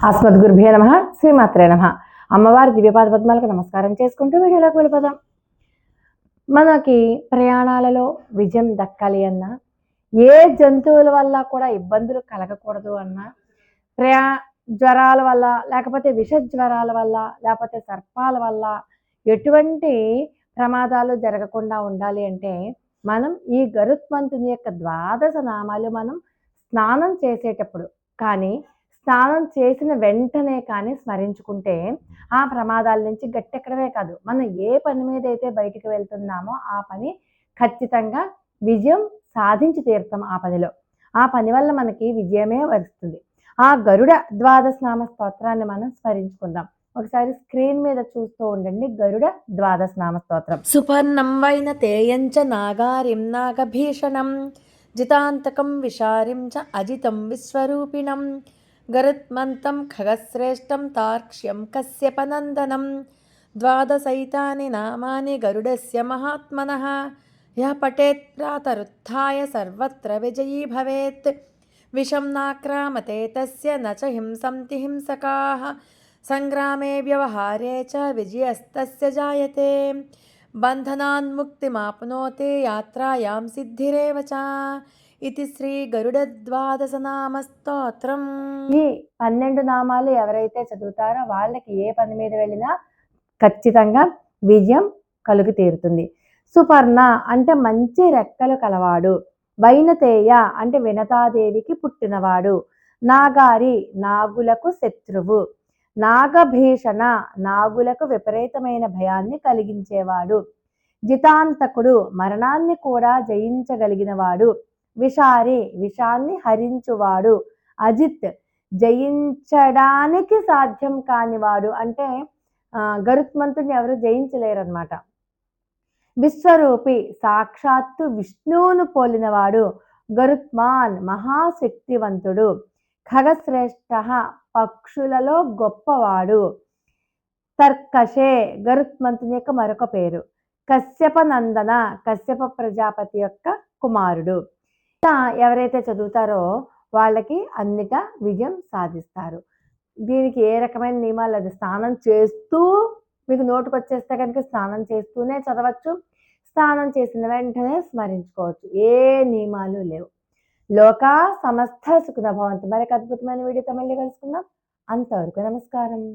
ఆస్మద్గురుభ్యో నమః. శ్రీమాత్రే నమః. అమ్మవారి దివ్యపాద పద్మాలకు నమస్కారం చేసుకుంటూ వీడియోలోకి వెళ్ళిపోదాం. మనకి ప్రయాణాలలో విజయం దక్కాలి అన్నా, ఏ జంతువుల వల్ల కూడా ఇబ్బందులు కలగకూడదు అన్నా, జ్వరాల వల్ల, లేకపోతే విష జ్వరాల వల్ల, లేకపోతే సర్పాల వల్ల ఎటువంటి ప్రమాదాలు జరగకుండా ఉండాలి అంటే మనం ఈ గరుత్మంతుని యొక్క ద్వాదశ నామాలు మనం స్నానం చేసేటప్పుడు కానీ, స్నానం చేసిన వెంటనే కానీ స్మరించుకుంటే ఆ ప్రమాదాల నుంచి గట్టెక్కడమే కాదు, మనం ఏ పని మీద అయితే బయటికి వెళ్తున్నామో ఆ పని ఖచ్చితంగా విజయం సాధించి తీరుతాం. ఆ పని వల్ల మనకి విజయమే వస్తుంది. ఆ గరుడ ద్వాదశ నామ స్తోత్రాన్ని మనం స్మరించుకుందాం. ఒకసారి స్క్రీన్ మీద చూస్తూ ఉండండి. గరుడ ద్వాదశ నామ స్తోత్రం. సుపర్ణం వైన తేయంచ నాగారిం నాగభీషణం జితాంతకం విషారిం చ అజితం విశ్వరూపిణం గరుత్మంతం ఖగశ్రేష్టం తార్క్ష్యం కశ్యపనందనం ద్వాదశైతాని నామాని గరుడస్య మహాత్మనః యః పఠేత్ ప్రాతరుత్థాయ సర్వత్ర విజయీ భవేత్ విషం నాక్రామతే తస్య న చ హింసంతి హింసకాః సంగ్రామే వ్యవహారే చ విజయస్తస్య జాయతే బంధనాన్ముక్తిమాప్నోతి యాత్రాయాం సిద్ధిరేవ చ. ఇది శ్రీ గరుడ ద్వాదశ నామ స్తోత్రం. ఈ 12 నామాలు ఎవరైతే చదువుతారో వాళ్ళకి ఏ పని మీద వెళ్ళినా ఖచ్చితంగా విజయం కలుగు తీరుతుంది. సుపర్ణ అంటే మంచి రెక్కలు కలవాడు. వైనతేయ అంటే వినతాదేవికి పుట్టినవాడు. నాగారి నాగులకు శత్రువు. నాగభీషణ నాగులకు విపరీతమైన భయాన్ని కలిగించేవాడు. జితాంతకుడు మరణాన్ని కూడా జయించగలిగినవాడు. విషారి విషాన్ని హరించువాడు. అజిత్ జయించడానికి సాధ్యం కానివాడు, అంటే గరుత్మంతుడిని ఎవరు జయించలేరన్నమాట. విశ్వరూపి సాక్షాత్తు విష్ణువును పోలినవాడు. గరుత్మాన్ మహాశక్తివంతుడు. ఖగశ్రేష్ఠ పక్షులలో గొప్పవాడు. తర్కషే గరుత్మంతుని యొక్క మరొక పేరు. కశ్యప నందన కశ్యప ప్రజాపతి యొక్క కుమారుడు. ఎవరైతే చదువుతారో వాళ్ళకి అన్నిటా విజయం సాధిస్తారు. దీనికి ఏ రకమైన నియమాలు లేదు. స్నానం చేస్తూ మీకు నోటుకు వచ్చేస్తే కనుక స్నానం చేస్తూనే చదవచ్చు. స్నానం చేసిన వెంటనే స్మరించుకోవచ్చు. ఏ నియమాలు లేవు. లోకా సమస్త సుఖినో భవంతు. మరొక అద్భుతమైన వీడియోతో మళ్ళీ కలుసుకుందాం. అంతవరకు నమస్కారం.